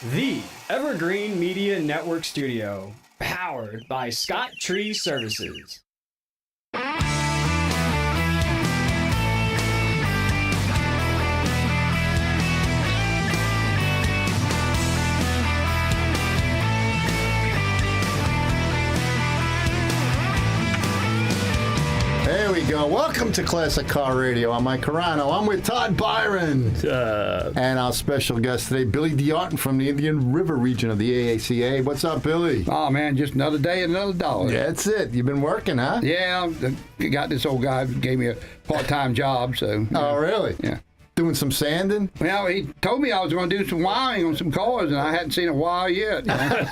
The Evergreen Media Network Studio, powered by Scott Tree Services. There we go. Welcome to Classic Car Radio. I'm Mike Carano. I'm with Todd Byron. And our special guest today, Billy DeArton from the Indian River region of the AACA. What's up, Billy? Oh, man, just another day and another dollar. Yeah, that's it. You've been working, huh? Yeah, I got this old guy who gave me a part-time job, so. Oh, really? Yeah. Doing some sanding? Well, he told me I was going to do some wiring on some cars, and I hadn't seen a wire yet. You know?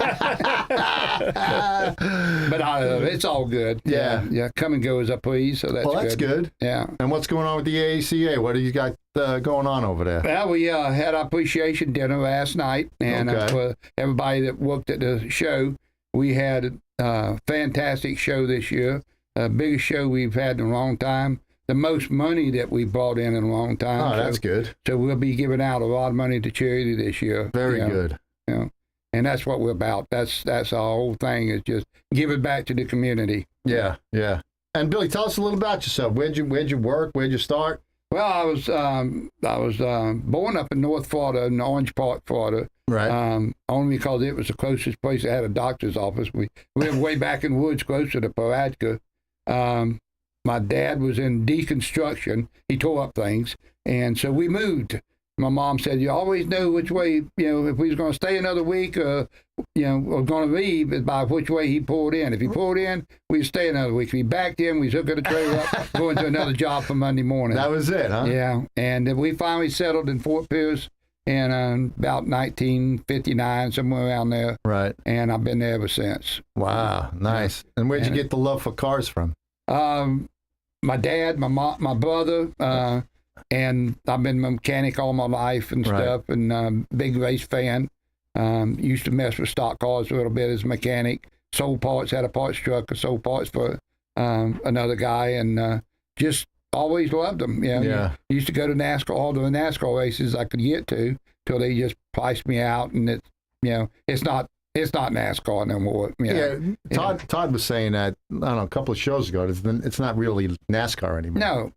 But it's all good. Yeah. Come and go as I please, so that's good. Well, that's good. Yeah. And what's going on with the AACA? What do you got going on over there? Well, we had our appreciation dinner last night, and for everybody that worked at the show, we had a fantastic show this year, biggest show we've had in a long time. The most money that we brought in a long time. Oh, that's good. So we'll be giving out a lot of money to charity this year. Very good. And that's what we're about. That's our whole thing, is just give it back to the community. Yeah. And Billy, tell us a little about yourself. Where'd you work? Where'd you start? Well, I was born up in North Florida, in Orange Park, Florida. Right. Only because it was the closest place that had a doctor's office. We lived way back in the woods, closer to AACA. My dad was in deconstruction. He tore up things. And so we moved. My mom said, you always know which way, if we was going to stay another week or going to leave, is by which way he pulled in. If he pulled in, we'd stay another week. If he backed in, we'd hook a trailer up, going to another job for Monday morning. That was it, huh? Yeah. And we finally settled in Fort Pierce in about 1959, somewhere around there. Right. And I've been there ever since. Wow. Nice. Yeah. And where'd you get the love for cars from? My dad, my brother, and I've been a mechanic all my life and stuff, and big race fan. Used to mess with stock cars a little bit as a mechanic. Sold parts, had a parts truck, sold parts for another guy, and just always loved them. Yeah. Used to go to NASCAR, all the NASCAR races I could get to, till they just priced me out, and it's not NASCAR no more. Todd was saying that, I don't know, a couple of shows ago. It's not really NASCAR anymore. No,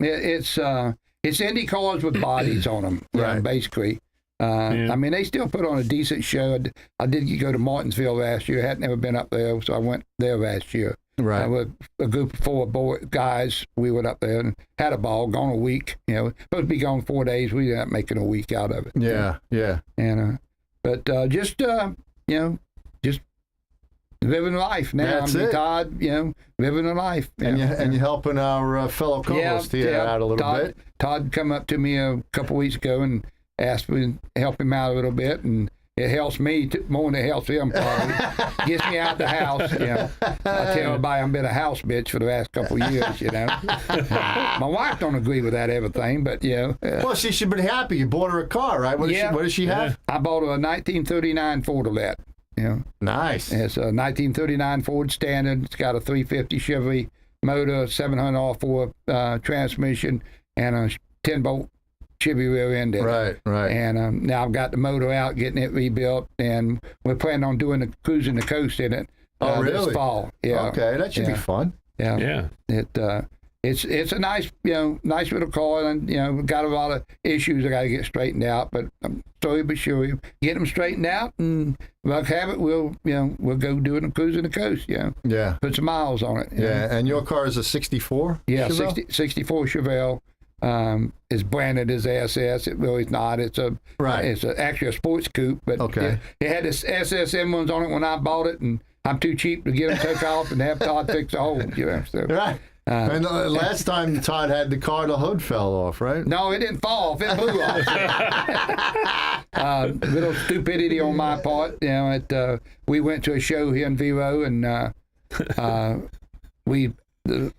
it's Indy cars with bodies on them, basically. I mean, they still put on a decent show. I did go to Martinsville last year. I had never been up there, so I went there last year. Right. With a group of 4 guys, we went up there and had a ball, gone a week. Supposed to be gone 4 days. We ended up making a week out of it. Yeah. And just living life now. That's it. Todd, living a life. And you're helping our fellow co-host here out a little bit. Todd come up to me a couple weeks ago and asked me to help him out a little bit, and it helps me more than it helps him, probably. Gets me out the house. I tell everybody I've been a house bitch for the last couple of years. My wife don't agree with that everything, but Well, she should be happy. You bought her a car, right? What does she have? I bought her a 1939 Ford Alette. Nice. It's a 1939 Ford Standard. It's got a 350 Chevy motor, 700 R4 transmission, and a 10-bolt Chevy rear end in it. Right. And now I've got the motor out, getting it rebuilt, and we're planning on doing the cruising the coast in it this fall. Yeah. Okay, that should be fun. Yeah. It's a nice little car, and we've got a lot of issues I got to get straightened out, but I'm slowly but surely get them straightened out, and like have it, we'll go do it and cruising the coast. Yeah. Put some miles on it. Yeah. And your car is a 64? Yeah, 64 Chevelle. Is branded as SS. It really is not. It's actually a sports coupe, but it had this SSM ones on it when I bought it, and I'm too cheap to get them took off and have Todd fix the holes. So. Right. And last time Todd had the car, the hood fell off, right? No, it didn't fall off. It blew off. Little stupidity on my part. We went to a show here in Vero, and the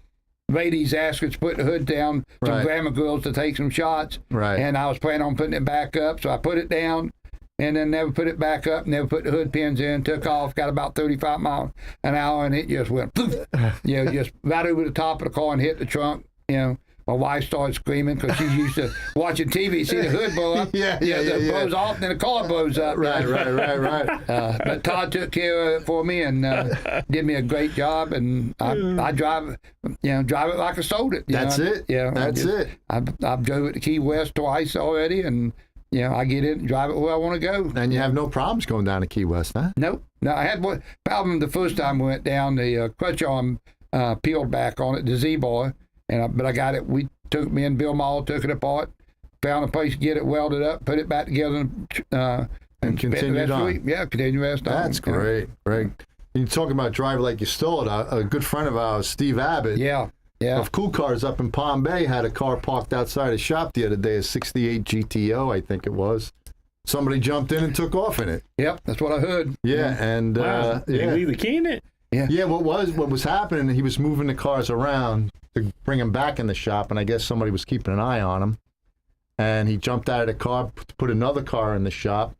ladies asked us to put the hood down, some glamour girls to take some shots. Right. And I was planning on putting it back up, so I put it down and then never put it back up, never put the hood pins in, took off, got about 35 miles an hour, and it just went poof, just right over the top of the car and hit the trunk. my wife started screaming because she's used to watching TV, see the hood blow up. It blows off, and then the car blows up. Right. But Todd took care of it for me and did me a great job, and I drive it like I sold it. That's it. Yeah, that's it. I've drove it to Key West twice already, and I get in and drive it where I want to go. And you have no problems going down to Key West, huh? Nope. No, I had one problem the first time we went down. The clutch arm peeled back on it, the Z-bar, but I got it. Me and Bill Maul took it apart, found a place to get it welded up, put it back together, and continued on. Continue rest on. That's great. You're talking about driving like you stole it. A good friend of ours, Steve Abbott. Yeah. Of Cool Cars up in Palm Bay, had a car parked outside his shop the other day, a 68 GTO, I think it was. Somebody jumped in and took off in it. Yep, that's what I heard. Yeah, and Did he leave the key in it? Yeah. What was happening? He was moving the cars around to bring them back in the shop, and I guess somebody was keeping an eye on him. And he jumped out of the car, put another car in the shop,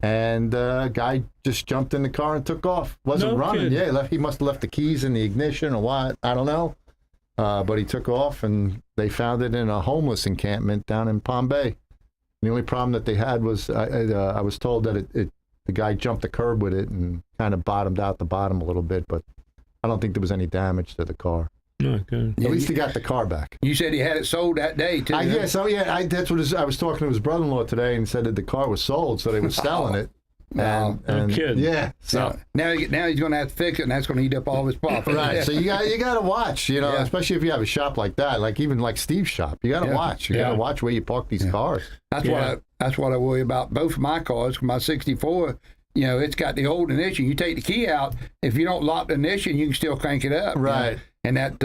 and a guy just jumped in the car and took off. Wasn't running. Kidding. Yeah, he must have left the keys in the ignition or what. I don't know. But he took off, and they found it in a homeless encampment down in Palm Bay. The only problem that they had was I was told that the guy jumped the curb with it and kind of bottomed out the bottom a little bit, but I don't think there was any damage to the car. Okay. At least he got the car back. You said he had it sold that day, too. That's what I was talking to his brother-in-law today, and said that the car was sold, so they were selling it. No kidding. Yeah. So now he's going to have to fix it, and that's going to eat up all his profit. right. So you got to watch, especially if you have a shop like that, like even like Steve's shop. You got to watch. You got to watch where you park these cars. That's what I worry about. Both of my cars, my '64. It's got the old ignition. You take the key out. If you don't lock the ignition, you can still crank it up. Right. And that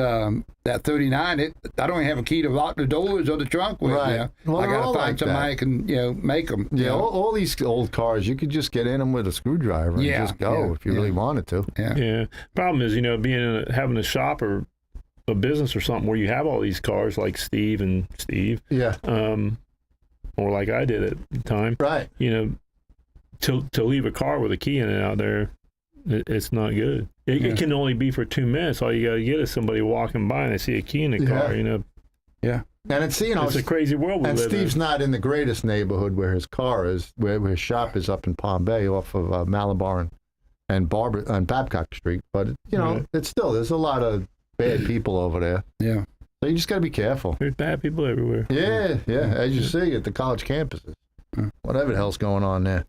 39, I don't even have a key to lock the doors or the trunk with. Right. Well, I got to find somebody who can make them. Yeah. All these old cars, you could just get in them with a screwdriver and just go if you really wanted to. Yeah. Problem is, having a shop or a business or something where you have all these cars like Steve and Steve. Yeah. Or like I did at the time. Right. To leave a car with a key in it out there, it's not good. It can only be for 2 minutes. All you got to get is somebody walking by and they see a key in the car. Yeah. And it's it's a crazy world we live in. And Steve's not in the greatest neighborhood where his car is, where his shop is up in Palm Bay off of Malabar and Babcock Street. But it's still, there's a lot of bad people over there. Yeah. So you just got to be careful. There's bad people everywhere. Yeah. As you see at the college campuses. Whatever the hell's going on there.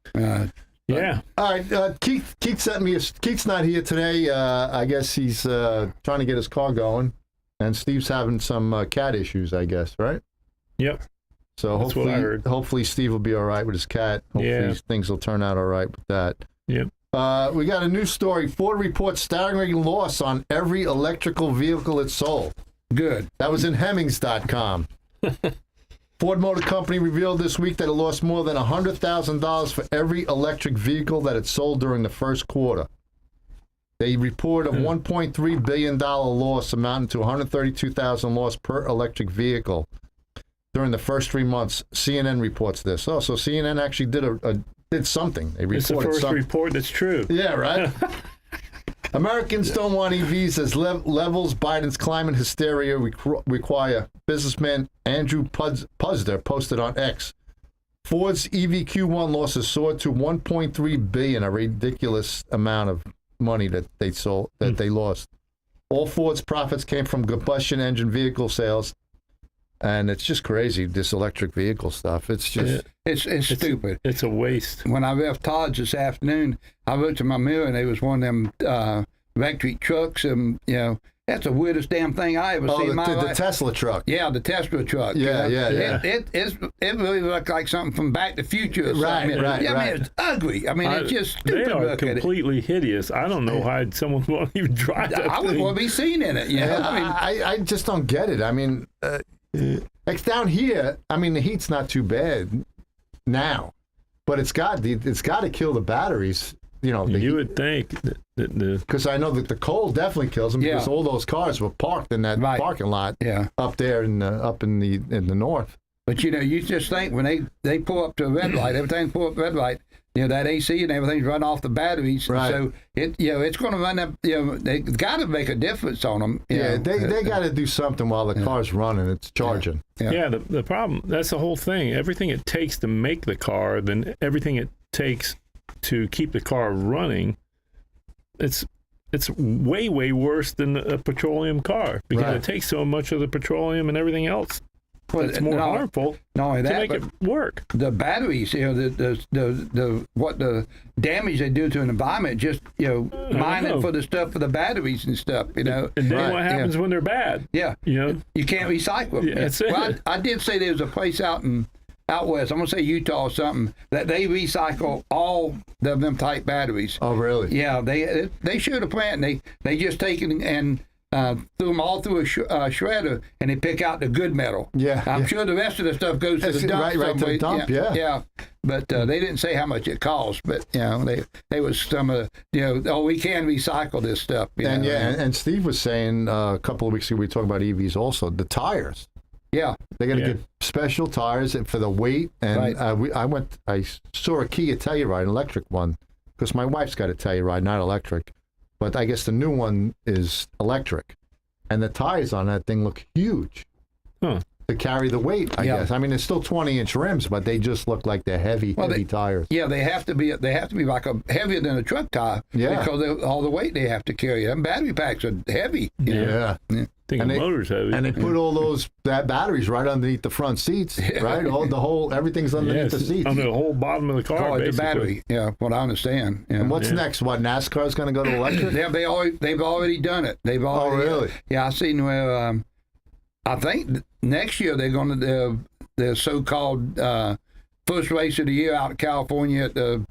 Yeah. All right. Keith sent me. Keith's not here today. I guess he's trying to get his car going, and Steve's having some cat issues. I guess, right? Yep. So That's what I heard. Hopefully Steve will be all right with his cat. Hopefully things will turn out all right with that. Yep. We got a news story. Ford reports staggering loss on every electrical vehicle it sold. Good. That was in Hemmings.com. Ford Motor Company revealed this week that it lost more than $100,000 for every electric vehicle that it sold during the first quarter. They report a $1.3 billion loss amounting to $132,000 loss per electric vehicle during the first 3 months. CNN reports this. Oh, so CNN actually did something. They reported it's the first report that's true. Yeah, right? Americans don't want EVs as levels Biden's climate hysteria require. Businessman Andrew Puzder posted on X. Ford's EV Q1 losses soared to $1.3 billion, a ridiculous amount of money that they lost. All Ford's profits came from combustion engine vehicle sales. And it's just crazy, this electric vehicle stuff. It's just... It's stupid. It's a waste. When I left Todd's this afternoon, I looked at my mirror, and it was one of them electric trucks, and, that's the weirdest damn thing I ever seen in my life. The Tesla truck. Yeah, the Tesla truck. Yeah. It really looked like something from Back to the Future or something. Right. I mean, it's ugly. I mean, it's just stupid. They are completely hideous. I don't know why someone won't even drive that I wouldn't want to be seen in it. I just don't get it. I mean... like down here, I mean, the heat's not too bad now, but it's got to kill the batteries. You would think because I know that the cold definitely kills them because all those cars were parked in that parking lot up there up in the north. But you just think when they pull up to a red light, every time they pull up to a red light, that AC and everything's run off the batteries. Right. So it's going to run up. They got to make a difference on them. They got to do something while the car's running. It's charging. Yeah. The problem, that's the whole thing. Everything it takes to make the car, then everything it takes to keep the car running, it's way, way worse than a petroleum car because it takes so much of the petroleum and everything else. It's more harmful to make it work. The batteries, what the damage they do to an environment, just mining for the stuff for the batteries and stuff, And then what happens when they're bad? Yeah, you can't recycle them. Yeah, that's it. Well, I did say there was a place out west, I'm gonna say Utah or something, that they recycle all of them type batteries. Oh, really? Yeah, they showed a plant, and they just take it and threw them all through a shredder, and they pick out the good metal. Yeah, I'm sure the rest of the stuff goes to the dump. Right to the dump. Yeah. But they didn't say how much it cost. But they was some of we can recycle this stuff. And Steve was saying a couple of weeks ago we talked about EVs also. The tires. Yeah, they got to get special tires for the weight. And I saw a Kia Telluride, an electric one, because my wife's got a Telluride, not electric. But I guess the new one is electric. And the tires on that thing look huge to carry the weight, I guess. I mean, it's still 20-inch rims, but they just look like they're heavy tires. Yeah, they have to be like heavier than a truck tire because of all the weight they have to carry. Them battery packs are heavy. Yeah. The motor's heavy. And they put all those batteries right underneath the front seats, right? Everything's underneath the seats. Under the whole bottom of the car, basically. The battery, what I understand. Yeah. And what's next? What, NASCAR's going to go to electric? They've already done it. Oh, really? Yeah, I seen where, I think next year they're going to, the so-called first race of the year out in California at the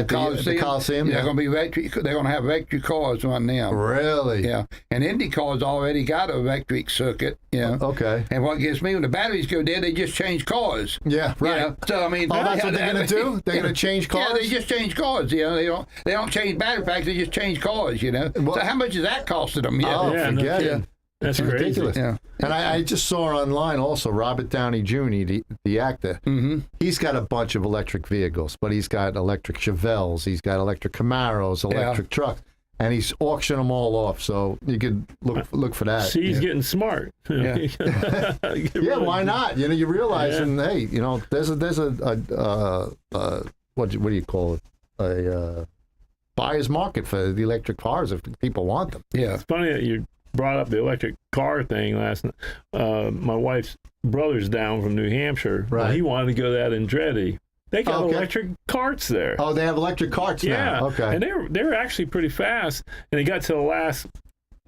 Coliseum. They're going to be electric. They're going to have electric cars on them. Really? Yeah. And IndyCar's already got an electric circuit. Okay. And what gets me, when the batteries go dead, they just change cars. Yeah, right. So I mean, that's what they're going to do. They're going to change cars. Yeah, they just change cars. They don't change battery packs. They just change cars. So how much is that costing them? Forget it. That's ridiculous. Yeah. And I just saw online also Robert Downey Jr., the actor. Mm-hmm. He's got a bunch of electric vehicles, but he's got electric Chevelles, he's got electric Camaros, electric trucks, and he's auctioning them all off. So you could look for that. See, he's getting smart. Yeah, why not? You realize, and hey, there's a what do you call it? A buyer's market for the electric cars if people want them. Yeah, it's funny that you brought up the electric car thing last night. My wife's brother's down from New Hampshire. Right. Well, he wanted to go to that Andretti. They got electric carts there. Oh, they have electric carts now. Okay. And they were actually pretty fast. And he got to the last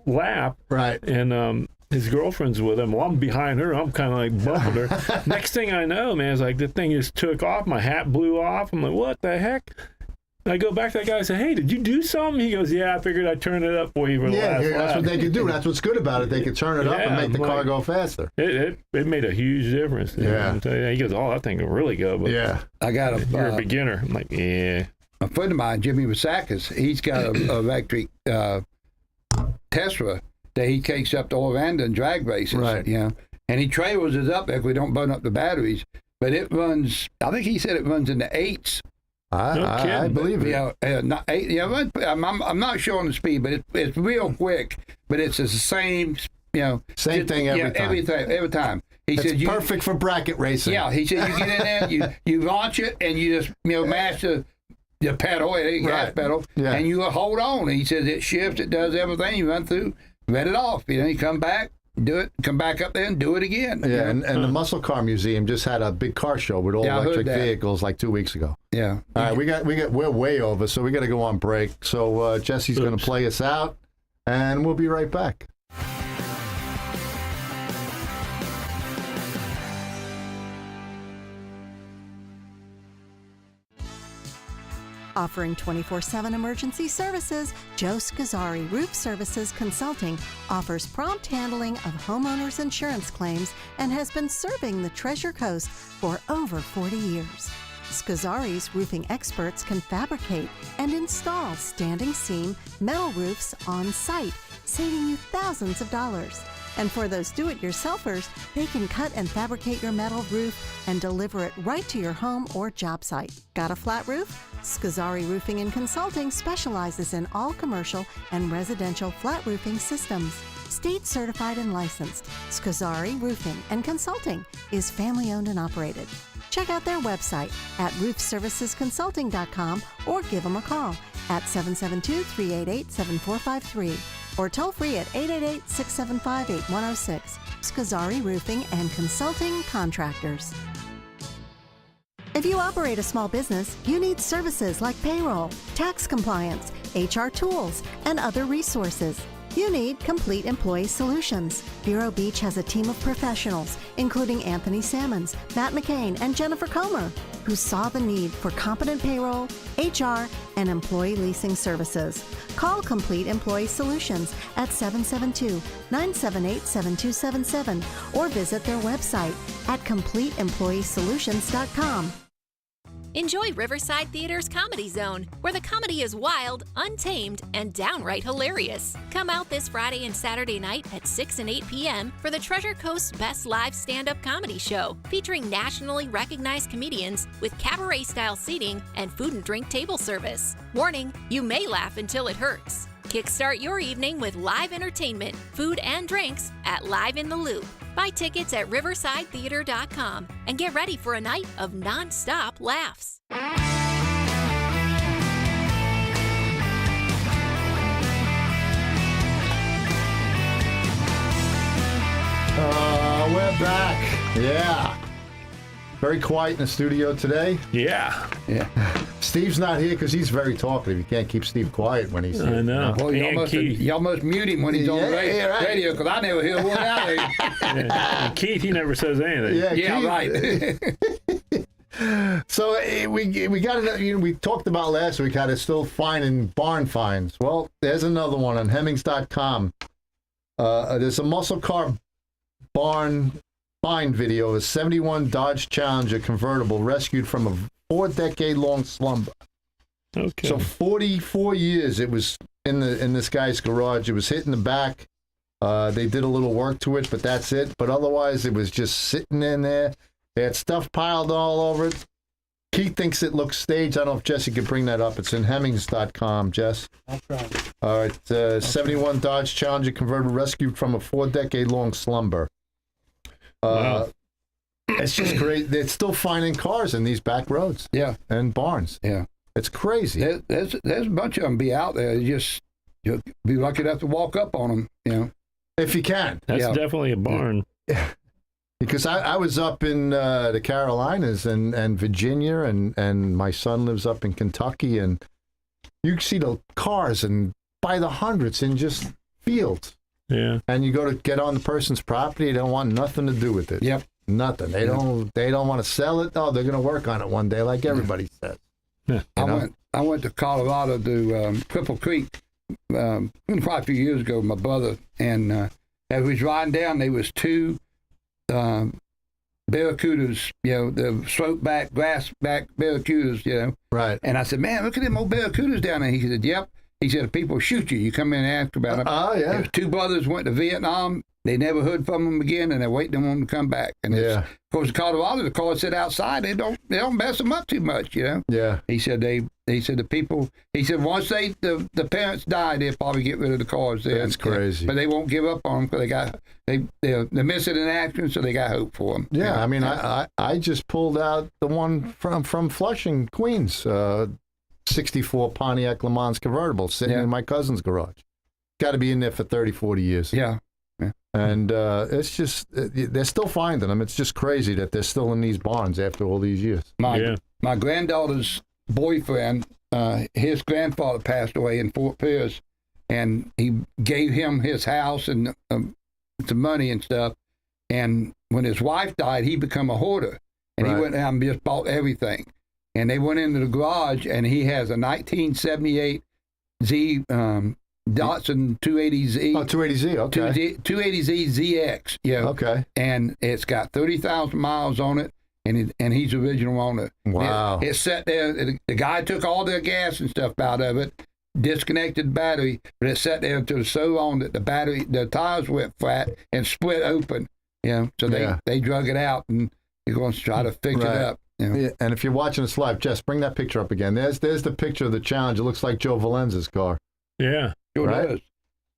lap. Right. And his girlfriend's with him. Well, I'm behind her. I'm kind of like bumping her. Next thing I know, man, it's like the thing just took off. My hat blew off. I'm like, what the heck? I go back to that guy and say, hey, did you do something? He goes, yeah, I figured I'd turn it up for you for the last that's lap. what they could do. That's what's good about it. They could turn it up and make the car go faster. It made a huge difference. Yeah. He goes, that thing can really go. But I got you're a beginner. I'm like, yeah. A friend of mine, Jimmy Wasakis, he's got an electric Tesla that he takes up to Orlando and drag races. Right. And he trailers it up if we don't burn up the batteries. But it runs, I think he said it runs in the 8s. I believe it. I'm not sure on the speed, but it's real quick. But it's the same, same thing every time. Every time. He said it's perfect for bracket racing. Yeah, he said you get in there, you launch it, and you just mash the pedal, gas pedal, and you hold on. He says it shifts, it does everything. You run through, let it off. You come back. Do it, come back up there and do it again. Yeah, and the Muscle Car Museum just had a big car show with all electric vehicles like 2 weeks ago. Yeah. All right, we're way over, so we got to go on break. So Jesse's going to play us out, and we'll be right back. Offering 24/7 emergency services, Joe Scazzari Roof Services Consulting offers prompt handling of homeowners' insurance claims and has been serving the Treasure Coast for over 40 years. Scazzari's roofing experts can fabricate and install standing seam metal roofs on site, saving you thousands of dollars. And for those do-it-yourselfers, they can cut and fabricate your metal roof and deliver it right to your home or job site. Got a flat roof? Scazzari Roofing and Consulting specializes in all commercial and residential flat roofing systems. State certified and licensed, Scazzari Roofing and Consulting is family-owned and operated. Check out their website at roofservicesconsulting.com or give them a call at 772-388-7453 or toll free at 888-675-8106. Scazzari Roofing and Consulting Contractors. If you operate a small business, you need services like payroll, tax compliance, HR tools, and other resources. You need Complete Employee Solutions. Vero Beach has a team of professionals, including Anthony Sammons, Matt McCain, and Jennifer Comer, who saw the need for competent payroll, HR, and employee leasing services. Call Complete Employee Solutions at 772-978-7277 or visit their website at CompleteEmployeeSolutions.com. Enjoy Riverside Theater's Comedy Zone, where the comedy is wild, untamed, and downright hilarious. Come out this Friday and Saturday night at 6 and 8 p.m. for the Treasure Coast's best live stand-up comedy show, featuring nationally recognized comedians with cabaret-style seating and food and drink table service. Warning, you may laugh until it hurts. Kickstart your evening with live entertainment, food, and drinks at Live in the Loop. Buy tickets at riversidetheater.com and get ready for a night of non-stop laughs. We're back. Yeah. Very quiet in the studio today. Yeah. Steve's not here because he's very talkative. You can't keep Steve quiet when he's here. I know. Well, you And almost, Keith. you almost mute him when he's on the right. radio, because I never hear one out there. Yeah. And Keith, he never says anything. Yeah, Keith- right. So we got another. We talked about last week how they're still finding barn finds. Well, there's another one on Hemmings.com. There's a muscle car barn find video of a 71 Dodge Challenger convertible rescued from a 4-decade-long slumber. Okay. So 44 years it was in this guy's garage. It was hit in the back. They did a little work to it, but that's it. But otherwise, it was just sitting in there. They had stuff piled all over it. Keith thinks it looks staged. I don't know if Jesse could bring that up. It's in Hemmings.com, Jess. I'll try. All right. 71 Dodge Challenger convertible rescued from a 4-decade-long slumber. Wow. It's just great. They're still finding cars in these back roads. Yeah. And barns. Yeah. It's crazy. There's a bunch of them be out there. You'll be lucky enough to walk up on them, you know. If you can. That's Yeah. definitely a barn. Because I was up in the Carolinas and Virginia, and my son lives up in Kentucky, and you see the cars and by the hundreds in just fields. Yeah. And you go to get on the person's property, they don't want nothing to do with it. Yep. Nothing. They don't want to sell it. Oh, they're going to work on it one day, like everybody says. Yeah. You I went to Colorado to Cripple Creek probably a few years ago with my brother, and as we was riding down, there was two barracudas, you know, the slope back, grass back barracudas, you know. Right. And I said, man, look at them old barracudas down there. He said, yep. He said, people shoot you. You come in and ask about them. Oh, yeah. There's two brothers went to Vietnam. They never heard from them again, and they're waiting on them to come back. And Yeah. of course, in Colorado, the cars sit outside. They don't mess them up too much, you know. Yeah. He said the people. He said once the parents die, they'll probably get rid of the cars. There. That's crazy. But they won't give up on them because they're missing in action, so they got hope for them. Yeah. I mean, I just pulled out the one from Flushing, Queens, 64 Pontiac Le Mans convertible sitting in my cousin's garage. Got to be in there for 30, 40 years. Yeah. And it's just, they're still finding them. It's just crazy that they're still in these barns after all these years. My granddaughter's boyfriend, his grandfather passed away in Fort Pierce, and he gave him his house and some money and stuff. And when his wife died, he became a hoarder, and he went down and just bought everything. And they went into the garage, and he has a 1978 Z Datsun 280Z. Oh, 280Z, okay. 280Z ZX, yeah. Okay. And it's got 30,000 miles on it, and he's the original owner. Wow. It sat there. The guy took all the gas and stuff out of it, disconnected the battery, but it sat there until so long that the tires went flat and split open. So they drug it out, and you're going to try to fix it up. Yeah, and if you're watching this live, Jess, bring that picture up again. There's the picture of the Challenge. It looks like Joe Valenza's car. Yeah. Sure does.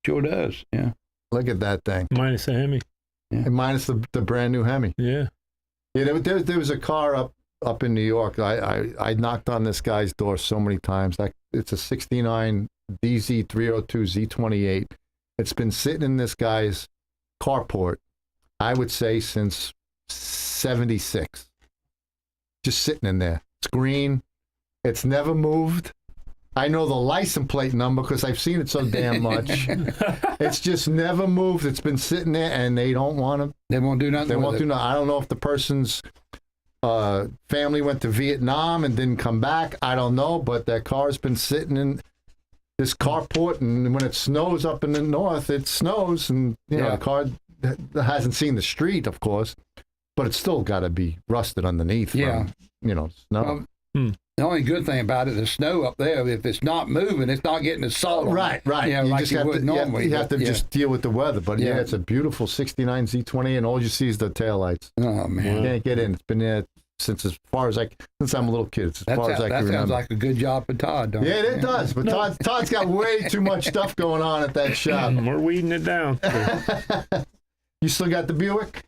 Sure does. Yeah. Look at that thing. Minus the Hemi. Yeah. And minus the brand new Hemi. Yeah. Yeah, there was a car up in New York. I knocked on this guy's door so many times. It's a 69 DZ 302 Z28. It's been sitting in this guy's carport, I would say, since 76. Just sitting in there. It's green. It's never moved. I know the license plate number because I've seen it so damn much. It's just never moved. It's been sitting there, and they don't want to. They won't do nothing. They won't do nothing. I don't know if the person's family went to Vietnam and didn't come back. I don't know, but that car's been sitting in this carport, and when it snows up in the north, it snows, and you know the car hasn't seen the street, of course, but it's still got to be rusted underneath. From, snow. The only good thing about it, the snow up there, if it's not moving, it's not getting the salt. Right. Like just you have would to, normally. You have to just deal with the weather. But it's a beautiful 69 Z20, and all you see is the taillights. Oh, man. You can't get in. It's been there since I'm a little kid. As far as I can remember. That sounds like a good job for Todd, don't it? Yeah, it does. But Todd's got way too much stuff going on at that shop. We're weeding it down. You still got the Buick?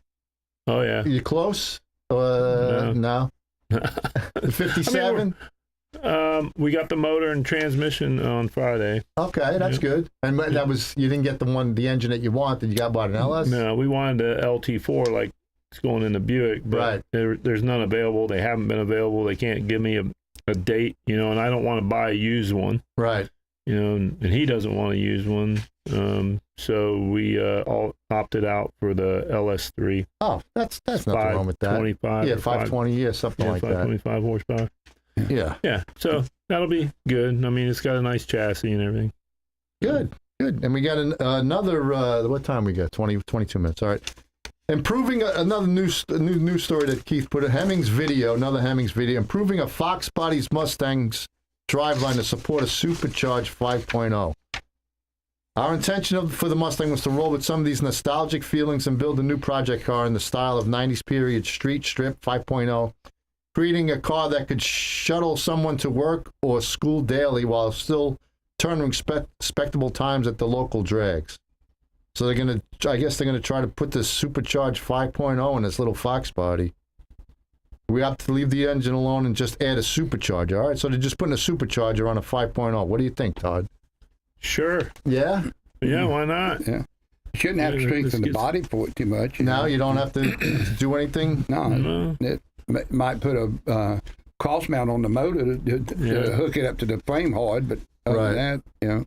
Oh, yeah. You close? No. 57? We got the motor and transmission on Friday. Okay, that's good. And that was, you didn't get the engine that you wanted. You got an LS? No, we wanted a LT4 like it's going in the Buick, but there's none available. They haven't been available. They can't give me a date, and I don't want to buy a used one. Right. And he doesn't want to use one. So we all opted out for the LS3. Oh, that's nothing wrong with that. 525. Yeah, 520, something like that. 525 horsepower. Yeah. Yeah, so that'll be good. I mean, it's got a nice chassis and everything. Good. And we got another, what time we got? 22 minutes. All right. Improving another new story that Keith put in. Another Hemmings video. Improving a Fox Body's Mustang's driveline to support a supercharged 5.0. Our intention for the Mustang was to roll with some of these nostalgic feelings and build a new project car in the style of 90s period street strip 5.0, creating a car that could shuttle someone to work or school daily while still turning respectable times at the local drags. So I guess they're gonna try to put this supercharged 5.0 in this little Fox body. We have to leave the engine alone and just add a supercharger. All right, so they're just putting a supercharger on a 5.0. What do you think, Todd? Sure. Yeah? Yeah, why not? Yeah. You shouldn't have to strengthen the body for it too much. No, you don't have to do anything? No. It might put a cross mount on the motor to hook it up to the frame hard, but other than that,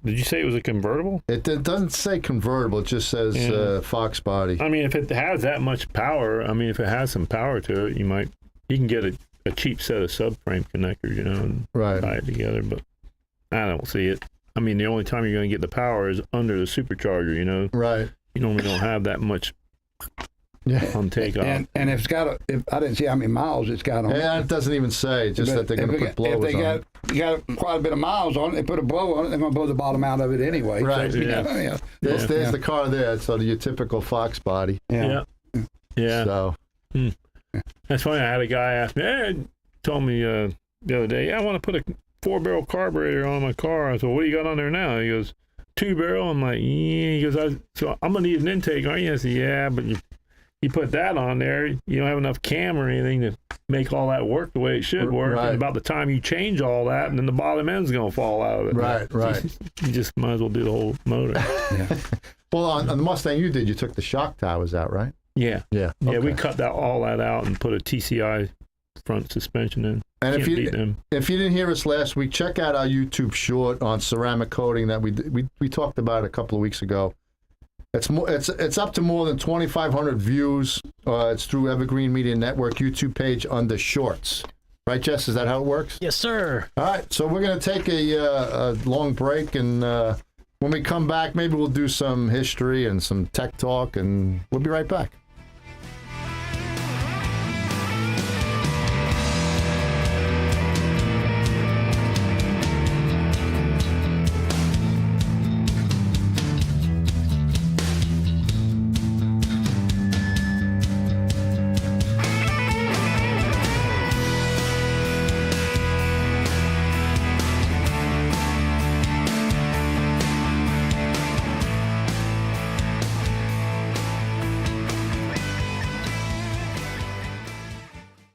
Did you say it was a convertible? It doesn't say convertible. It just says Fox body. I mean, if it has that much power, if it has some power to it, you can get a cheap set of subframe connectors, and tie it together, but I don't see it. I mean, the only time you're going to get the power is under the supercharger, Right. You normally don't have that much on takeoff. And if I didn't see how many miles it's got on it. Yeah, it doesn't even say, just that they're going to put blowers on it. If they got quite a bit of miles on it, they put a blower on it, they're going to blow the bottom out of it anyway. Right. So, There's the car there, so your typical Fox body. Yeah. So. That's funny. I had a guy ask me, told me the other day, I want to put a 4-barrel carburetor on my car. I said, what do you got on there now? He goes, 2-barrel. I'm like, yeah. He goes, so I'm going to need an intake, aren't you? I said, yeah, but you put that on there, you don't have enough cam or anything to make all that work the way it should work. Right. And about the time you change all that, and then the bottom end's going to fall out of it. Right. You just might as well do the whole motor. Well, on the Mustang you took the shock towers out, right? Yeah. Yeah. Yeah, we cut all that out and put a TCI front suspension in. And if you didn't hear us last week, check out our YouTube short on ceramic coating that we talked about a couple of weeks ago. It's up to more than 2,500 views. It's through Evergreen Media Network YouTube page under Shorts. Right, Jess? Is that how it works? Yes, sir. All right, so we're going to take a long break, and when we come back, maybe we'll do some history and some tech talk, and we'll be right back.